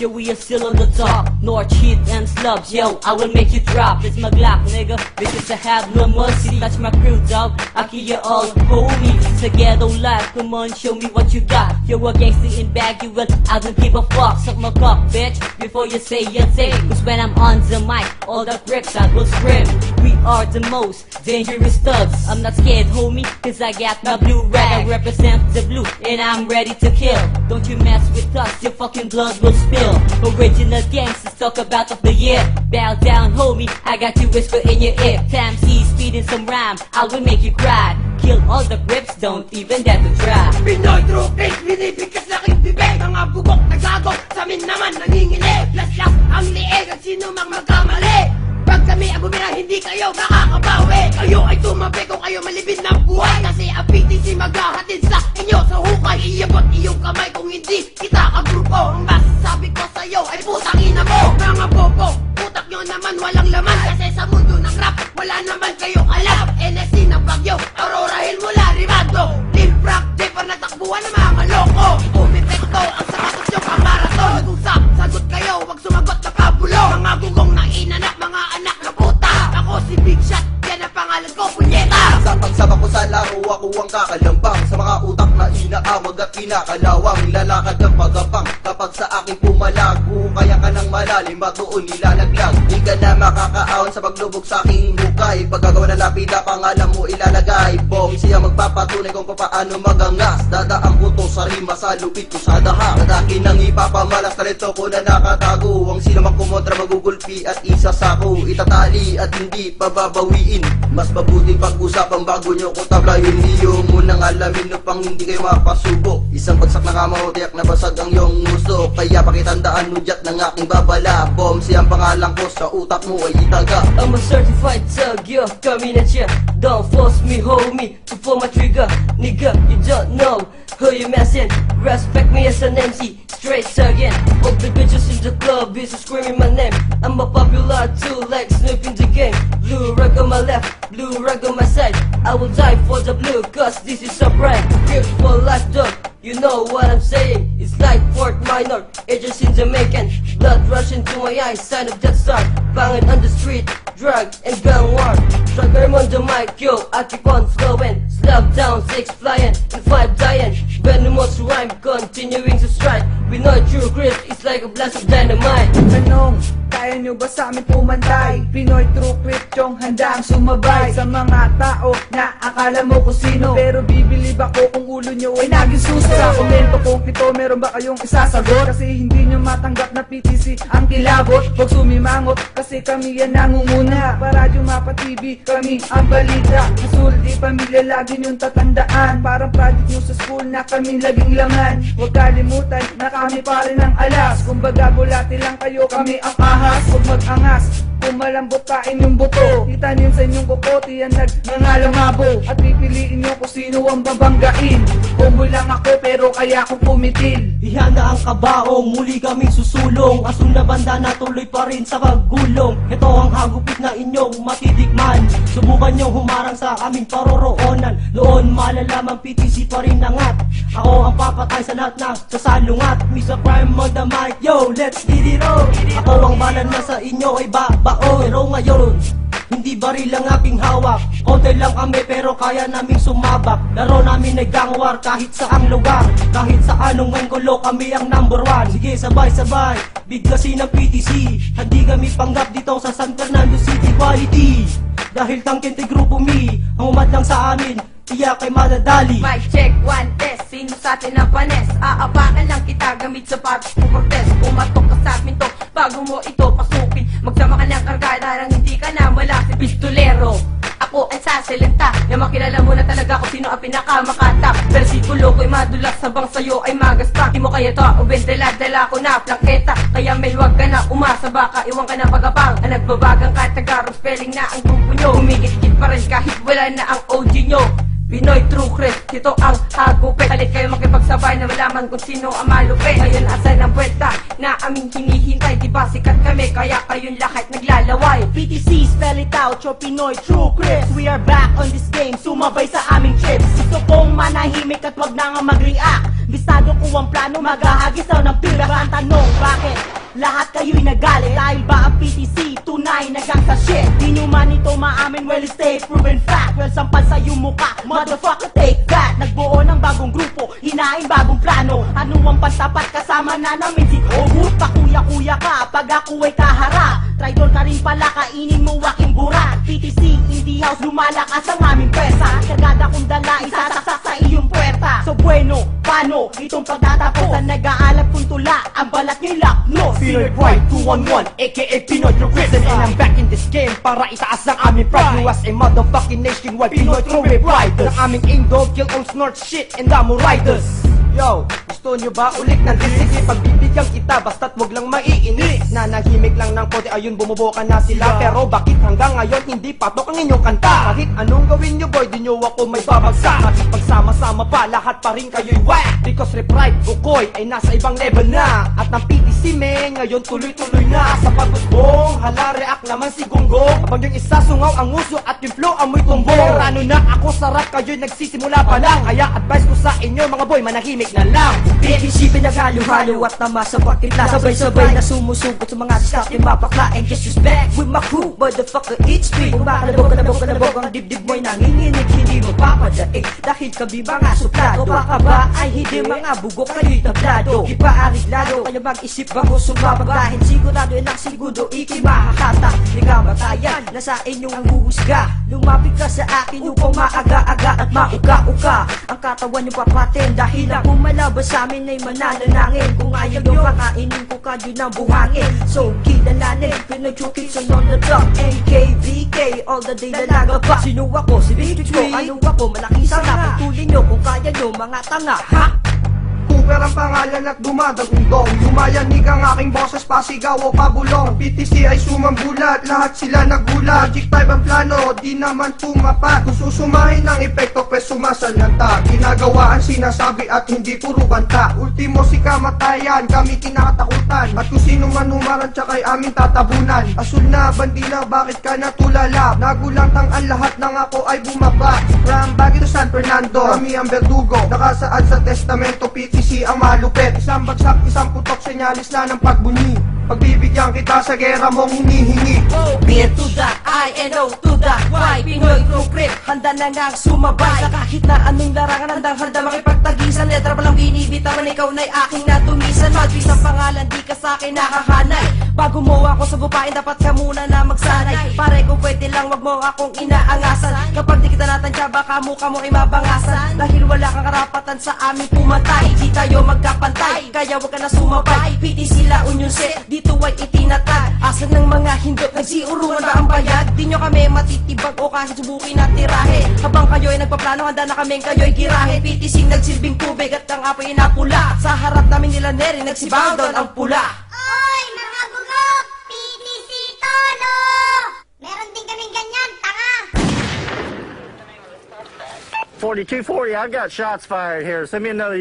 yeah, we are still on the top. North cheat and slubs, yo, I will make you drop. It's my Glock, nigga, because I have no mercy. Touch my crew, dog, I kill you all, homie. It's a ghetto life, come on, show me what you got. You're a gangster in bag, you will, I don't give a fuck. Suck my cock, bitch, before you say your thing. Cause when I'm on the mic, all the bricks I will scream. We are the most dangerous thugs. I'm not scared, homie, cause I got my blue rag. I represent the blue, and I'm ready to kill. Don't you mess with us, your fucking blood will spill. Original gangsters talk about of the year. Bow down, homie, I got you whisper in your ear. Time C, speeding some rhyme, I will make you cry. Kill all the grips, don't even dare to try. Pinoy true case, binibigkas na aking bibig. Mga bugok nagsago, sa amin naman nanginginig. Laslas ang liig at sino mang magkamali. Pag kami ang bumira, hindi kayo makakabawi. Kayo ay tumabi kung kayo malibid ng buhay. Kasi ang PTC maghahatid sa inyo sa hukay. Iabot iyong kamay kung hindi kita kagrupo. Ang masasabi ko sa'yo ay putang ina mo. Mga bobo, utak nyo naman walang laman. Kasi sa mundo ng rap, wala naman kayong alam. NSC ng Bagyo, Aurora Hill mula Rimando. Lil Frank, Jepar na takbuhan ng mga loko. Pumipekto ang sapatos nyo kamaraton. Nag-usap, sagot kayo, wag sumagot na pabulo. Mga gugong na inanak, mga anak na puta. Ako si Big Shot, yan ang pangalan ko, punyeta. Sa pagsama ko sa laro, ako ang kakalambang. Sa mga utak na inaawag at kinakalawang. Lalakad ng pagabang kapag sa aking pumalago. Kaya ka ng malalim, matuon nilalaglag. Di ka na makakaahon sa paglubog sa aking hukay. Pagkagawa na lapida, pangalan mo ilalagay. Bong siya magpapatunay kung paano magangas. Dadaan ko to sa rima, sa lupit ko sa daha. At akin ang ipapamalas, talento ko na nakatago. Ang sino mang kumontra magugulpi at isasako. Itatali at hindi pababawiin. Mas mabuting pag-usapan bago nyo ko tablayin. Hindi yung munang alamin upang hindi kayo mapasubo. Isang bagsak na kamaw, tiyak na basag ang iyong gusto. Kaya pakitandaan nudyat ng aking babala. Bom siyang pangalan ko, sa utak mo ay itaga. I'm a certified thug, yo, coming at ya. Don't force me, hold me, to pull my trigger. Nigga, you don't know who you messing. Respect me as an MC, straight thuggin'. All the bitches in the club is screaming my name. I'm a popular too, like Snoop in the game. Blue rag on my left, blue rag on my side. I will die for the blue, cause this is a brand. Grip for life, dog. You know what I'm saying? It's like Fort Minor, agents in Jamaican. Blood rushing to my eyes, sign of Death Star. Banging on the street, drug and gun war. Trigger on the mic, yo, I keep on flowing. Slap down, 6 flying, and 5 dying. Venomous rhyme, continuing to strike. We know true grit, it's like a blast of dynamite. Tanong, kaya nyo ba sa amin pumantay? Pinoy true crit yung handang sumabay sa mga tao na akala mo kung sino. Pero bibilib ako kung ulo nyo ay naging suso. Sa komento kung ito meron ba kayong isasagot? Kasi hindi nyo matanggap na PTC ang kilabot. Huwag sumimangot kasi kami yan nangunguna. Paradyo Mapa TV, kami ang balita. Masulti pamilya lagi nyong tatandaan. Parang project nyo sa school na kami laging laman. Huwag kalimutan na kami pa rin ang alas. Kumbaga bulati lang kayo, kami ang ahas. Huwag mag-angas, kung malambot pa inyong buto. Kita niyo sa inyong kukote yan nagngangalamabo. At pipiliin nyo kung sino ang babanggain. Kumbo lang ako pero kaya akong pumitil. Ihanda ang kabaong, muli kaming susulong. Asong na banda na tuloy pa rin sa paggulong. Ito ang hagupit na inyong matitikman. Subukan nyo humarang sa aming paroroonan. Noon malalaman PTC pa rin nangat. Ako ang papatay sa lahat na sasalungat. Mr. Prime on the mic, yo, let's get it on. Ako ang balan na sa inyo ay babaon. Pero ngayon, hindi baril ang aking hawak. Konti lang kami pero kaya naming sumabak. Laro namin ay gangwar kahit saang lugar. Kahit sa anong anggulo kami ang number 1. Sige sabay-sabay, bigkasin ng PTC. Hindi kami panggap dito sa San Fernando City. Quality, dahil tangkente grupo mi. Ang umadlang sa amin, tiyak ay madadali. Mic check, 1 test, sino sa atin ang panes? Aapakan lang kita gamit sa patos kung protest. Pumatok ka sa amin to, bago mo ito pasukin. Magsama ka ng kargada nang hindi ka na malaki pistolero. Ako ay sasalita na makilala mo na talaga kung sino ang pinakamakatap. Versikulo ko'y madulas, sabang sa'yo ay magaspak. Di mo kaya to, uben dala ko na plangketa. Kaya may wag ka na umasa, baka iwan ka na pagapang. Ang nagbabagang katagarong spelling na ang grupo nyo. Humigit-git pa rin kahit wala na ang OG nyo. Pinoy true crit, ito ang hagupit. Halit kayo makipagsabay na malaman kung sino ang malupit. Ngayon asay ng puweta na aming hinihintay. Diba sikat kami kaya kayong lahat naglalaway. PTC, spell it out, your Pinoy true crit. We are back on this game, sumabay sa aming trips. Gusto kong manahimik at wag na nga mag-react. Bisado ko ang plano, maghahagis daw ng pira. Ang tanong, bakit? Lahat kayo'y nagalit dahil ba ang PTC tunay nagang sa shit? Di nyo man ito maamin, well stay proven fact. Well sampal sa'yo mukha, motherfucker take that. Nagbuo ng bagong grupo, hinaing bagong plano. Ano ang pantapat kasama na namin si Ogut? Pakuya-kuya ka pag ako ay kahara. Traidor ka rin pala, kainin mo aking buran. PTC, indie house, lumalakas ang aming pesa. Kargada kong dala, isasaksak sa iyong puwerta. So bueno, paano itong pagtatapos? Sa nag-aalap kong tula, ang balat nyo'y laknos. Pinoy Pride 211, aka Pinoy Represent. And I'm back in this game para itaas ang aming pride. US a motherfucking nationwide Pinoy True Riders. Ang aming aim dog, kill on snort shit and damo riders. Yo, gusto nyo ba ulit ng disig? Pagbibigyan kita, basta't wag lang maiinis. Nanahimik lang ng konti, ayun bumubuka na sila. Pero bakit hanggang ngayon hindi patok ang inyong kanta? Kahit anong gawin nyo boy, di nyo ako may babagsak. Kahit pagsama-sama pa, lahat pa rin kayo'y whack. Because Repride Bukoy ay nasa ibang level na. At ng PTC men, ngayon tuloy-tuloy na. Sa pagusbong, hala react naman si Gonggong. Kapag yung isa sungaw ang uso at yung flow amoy tumbong. Ano na ako sarap, kayo'y nagsisimula pa lang. Kaya advice ko sa inyo mga boy, manahimik na lang. PTC pinaghalo-halo at tama sa pakitla. Sabay-sabay na sumusugot sa mga discount yung mapakla. And just respect with my crew, motherfucker each street. Kung makalabog ang dibdib mo'y nanginginig, hindi mo papadaig dahil kabibang nga suplado. Baka ba ay hindi mga bugok kayo'y tablado. Ipaarig lalo, kaya mag-isip bago sumabag. Dahil sigurado ilang segundo iki makakata. Di ka matayan, nasa inyong ang huhusga. Lumapit ka sa akin upang maaga-aga at mauka-uka. Ang katawan yung papatin dahil ako malabas sa amin ay mananalangin. Kung ayaw nyo, kakainin ko kayo ng buhangin. So, kilalanin, pinag-chukit sa on the top. NKVK, all the day lalaga pa. Sino ako? Si Big ko. Ano ako? Malaki sana. Patuloy nyo kung kaya nyo, mga tanga. Ha? Cooper ang pangalan at dumadagundong. Yumayanig ang aking boses, pasigaw o pabulong. PTC ay sumambulat, lahat sila nagulat. Magic type ang plano, di naman tumapat. Kung susumahin ng epekto, pwes sumasalanta. Ginagawa ang sinasabi at hindi puro banta. Ultimo si kamatayan, kami kinakatakutan. At kung sino man humarantya kay aming tatabunan. Asul na bandila, bakit ka natulala? Nagulantang ang lahat ng ako ay bumaba. From Baguio to San Fernando, kami ang berdugo. Nakasaad sa testamento, PTC ang malupit. Isang bagsak, isang putok, senyalis na ng pagbunyi. Pagbibigyan kita sa gera mong hinihingi. B to the I and O to the Y. Pinoy True Crip, handa na ngang sumabay. Sa kahit na anong larangan, handa makipagtagisan. Letra palang binibitawan, ikaw na'y aking natumisan. Magpis ang pangalan, di ka sa'kin nakahanay. Bago mo ako sagupain, dapat ka muna na magsanay. Pare kung pwede lang, wag mo akong inaangasan. Kapag di kita natansya, baka mukha mo ay mabangasan. Dahil wala kang karapatan sa aming pumatay. Di tayo magkapantay, kaya wag ka na sumabay. PTC la union set, dito ay itinatag. Asan ng mga hindot, nagsiuruan ba ang bayad? Di nyo kami matitibag o kahit subukin na tirahe. Habang kayo ay nagpaplano, handa na kaming kayo ay girahe. PTC nagsilbing tubig at ang apoy napula. Sa harap namin nila neri, nagsibaw doon ang pula. Oy, mga bugok! PTC Tono! Meron din kaming ganyan, tanga! 4240, I've got shots fired here. Send me another